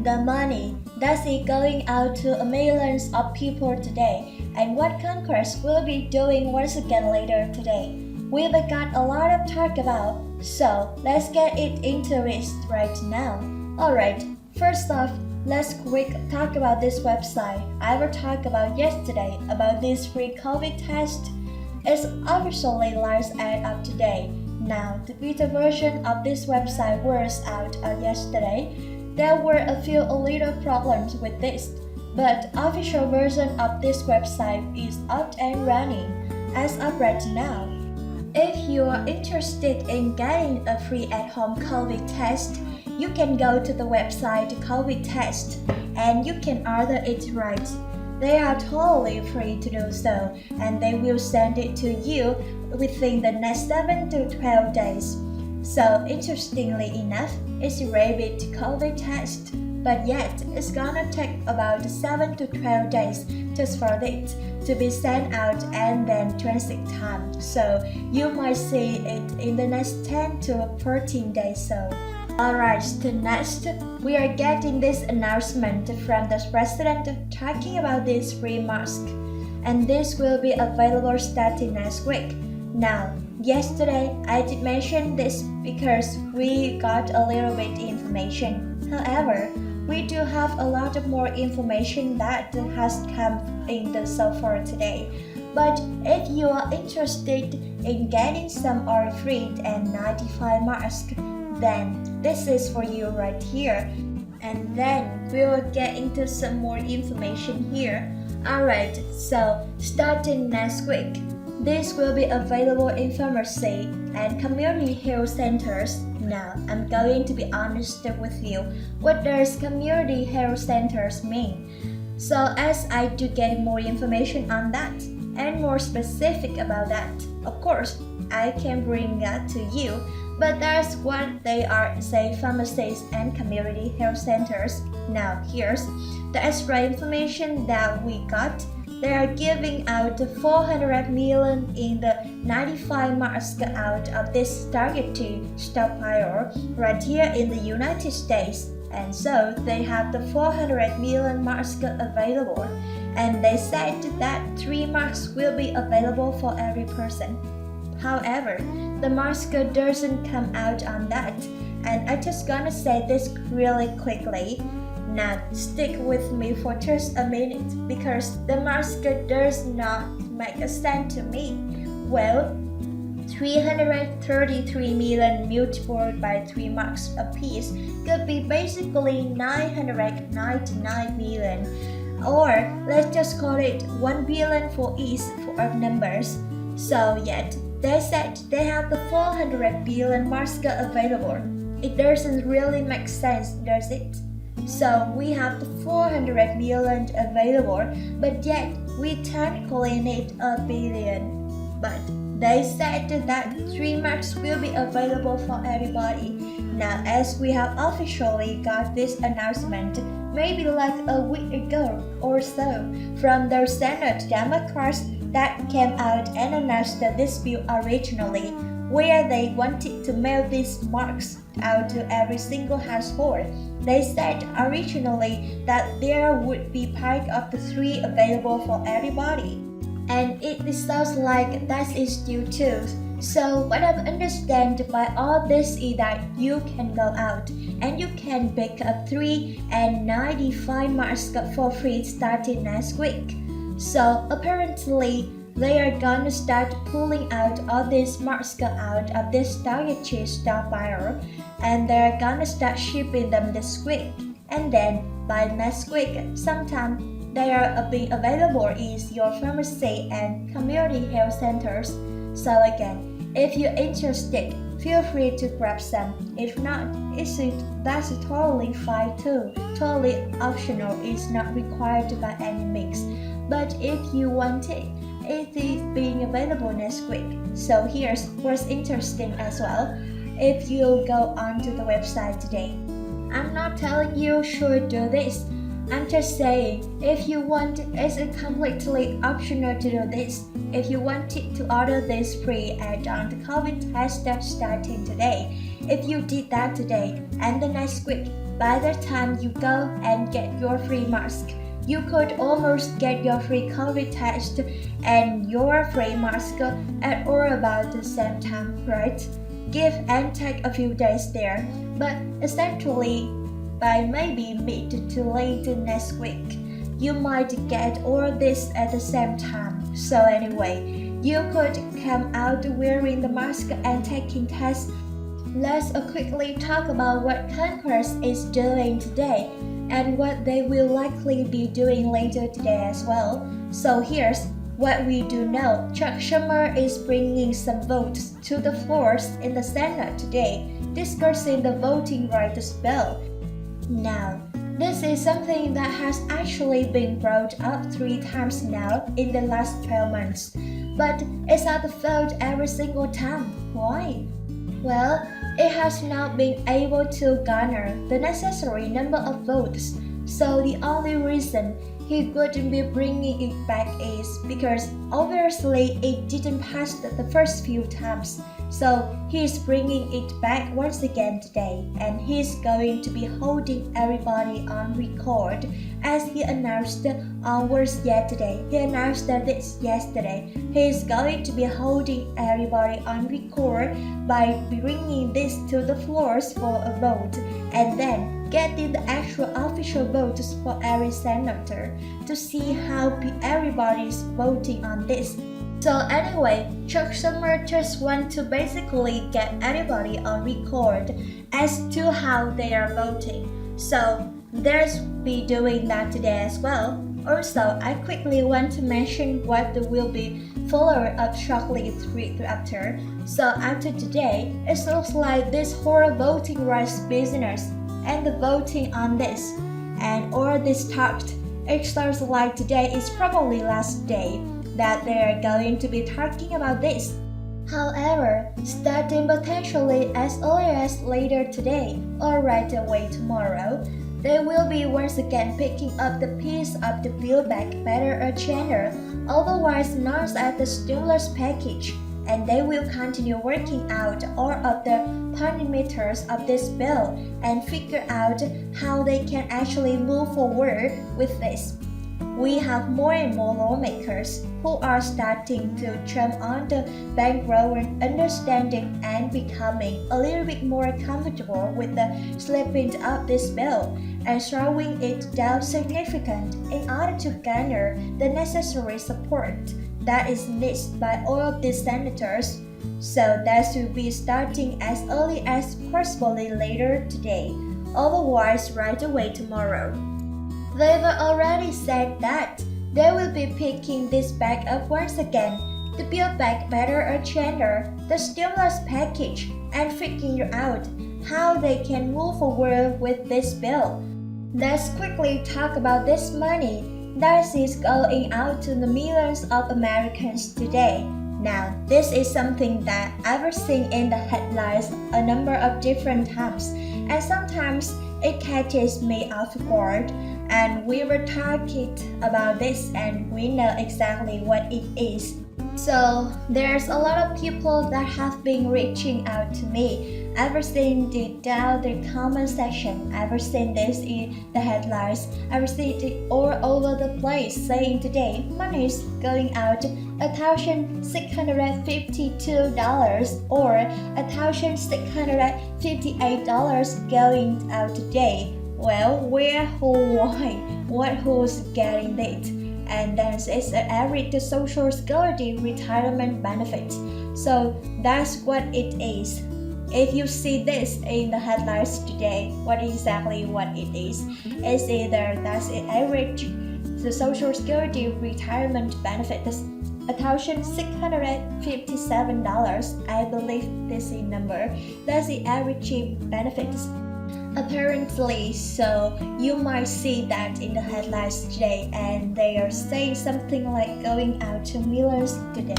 The money that is going out to millions of people today, and what Congress will be doing once again later today. We've got a lot of talk about, so let's get it into it right now. Alright, first off, let's quick talk about this website I will talk about yesterday about this free COVID test. It's officially live as of today. Now, the beta version of this website was out yesterday. There were a few little problems with this, but the official version of this website is up and running as of right now. If you are interested in getting a free at-home COVID test, you can go to the website COVID test and you can order it right. They are totally free to do so, and they will send it to you within the next 7 to 12 days. So interestingly enough, it's a rabbit COVID test, but yet it's gonna take about 7 to 12 days just for it to be sent out and then transit time. So you might see it in the next 10 to 14 days. So. Alright, next, we are getting this announcement from the president talking about this free mask, and this will be available starting next week. Now, yesterday I did mention this because we got a little bit information. However, we do have a lot of more information that has come in so far today. But if you are interested in getting some or free N95 mask, then this is for you right here. And then we will get into some more information here. Alright, so starting next week, this will be available in pharmacy and community health centers. Now, I'm going to be honest with you. What does community health centers mean? So as I do get more information on that and more specific about that, of course, I can bring that to you. But that's what they are, say, pharmacies and community health centers. Now, here's the extra information that we got. They are giving out 400 million in the 95 masks out of this targeted stockpile right here in the United States. And so they have the 400 million masks available. And they said that 3 masks will be available for every person. However, the mask doesn't come out on that, and I'm just gonna say this really quickly. Now, stick with me for just a minute because the mask does not make a sense to me. Well, 333 million multiplied by 3 masks apiece could be basically 999 million, or let's just call it 1 billion for each of numbers. So yet, they said they have the 400 billion mask available. It doesn't really make sense, does it? So we have the 400 million available, but yet we technically need a billion. But they said that 3 masks will be available for everybody. Now, as we have officially got this announcement, maybe like a week ago or so, from the Senate Democrats that came out and announced this bill originally, where they wanted to mail these masks out to every single household. They said originally that there would be part of the 3 available for everybody. And it sounds like that is still true. So what I understand by all this is that you can go out and you can pick up 3 N95 masks for free starting next week. So apparently, they are gonna start pulling out all these masks out of this targeted stockpile, and they're gonna start shipping them this week. And then by next week, sometime they are being available in your pharmacy and community health centers. So again, if you're interested, feel free to grab some. If not, that's totally fine too. Totally optional. It's not required by any means. But if you want it, it is being available next week. So here's what's interesting as well. If you go onto the website today, I'm not telling you should do this. I'm just saying, if you want, it's completely optional to do this. If you wanted to order this free add-on the COVID test starting today, if you did that today and the next week, by the time you go and get your free mask, you could almost get your free COVID test and your free mask at or about the same time, right? Give and take a few days there, but essentially by maybe mid to late next week, you might get all this at the same time. So anyway, you could come out wearing the mask and taking tests. Let's quickly talk about what Concourse is doing today and what they will likely be doing later today as well. So here's what we do know. Chuck Schumer is bringing some votes to the floors in the Senate today, discussing the voting rights bill. Now, this is something that has actually been brought up 3 times now in the last 12 months, but it's at the vote every single time. Why? Well, it has not been able to garner the necessary number of votes, so the only reason he wouldn't be bringing it back is because obviously it didn't pass the first few times. So he's bringing it back once again today, and he's going to be holding everybody on record as he announced onwards yesterday. He announced this yesterday. He's going to be holding everybody on record by bringing this to the floors for a vote, and then getting the actual official votes for every senator to see how everybody's voting on this. So anyway, Chuck Schumer just want to basically get everybody on record as to how they are voting. So there's be doing that today as well. Also, I quickly want to mention what will be followed up shortly after. So after today, it looks like this whole voting rights business and the voting on this and all this talked. It starts like today is probably last day that they are going to be talking about this. However, starting potentially as early as later today or right away tomorrow, they will be once again picking up the piece of the Build Back Better agenda, otherwise known as the stimulus package, and they will continue working out all of the parameters of this bill and figure out how they can actually move forward with this. We have more and more lawmakers who are starting to jump on the bandwagon, understanding and becoming a little bit more comfortable with the slipping of this bill and slowing it down significantly in order to garner the necessary support that is needed by all of these senators. So that should be starting as early as possibly later today, otherwise right away tomorrow. They've already said that they will be picking this back up once again, the Build Back Better agenda, the stimulus package, and figuring out how they can move forward with this bill. Let's quickly talk about this money that is going out to the millions of Americans today. Now, this is something that I've seen in the headlines a number of different times, and sometimes it catches me off guard. And we were talking about this and we know exactly what it is. So there's a lot of people that have been reaching out to me. I've seen it down the comment section. I've seen this in the headlines. I've seen it all over the place saying today money is going out $1,652 or $1,658 going out today. Well, where, who, why, who's getting it? And then it's an average Social Security retirement benefit. So that's what it is. If you see this in the headlines today, what it is? It's either that's an average the Social Security retirement benefit, $1,657. I believe this is number. That's the average benefits. Apparently, so you might see that in the headlines today, and they are saying something like going out to millions today.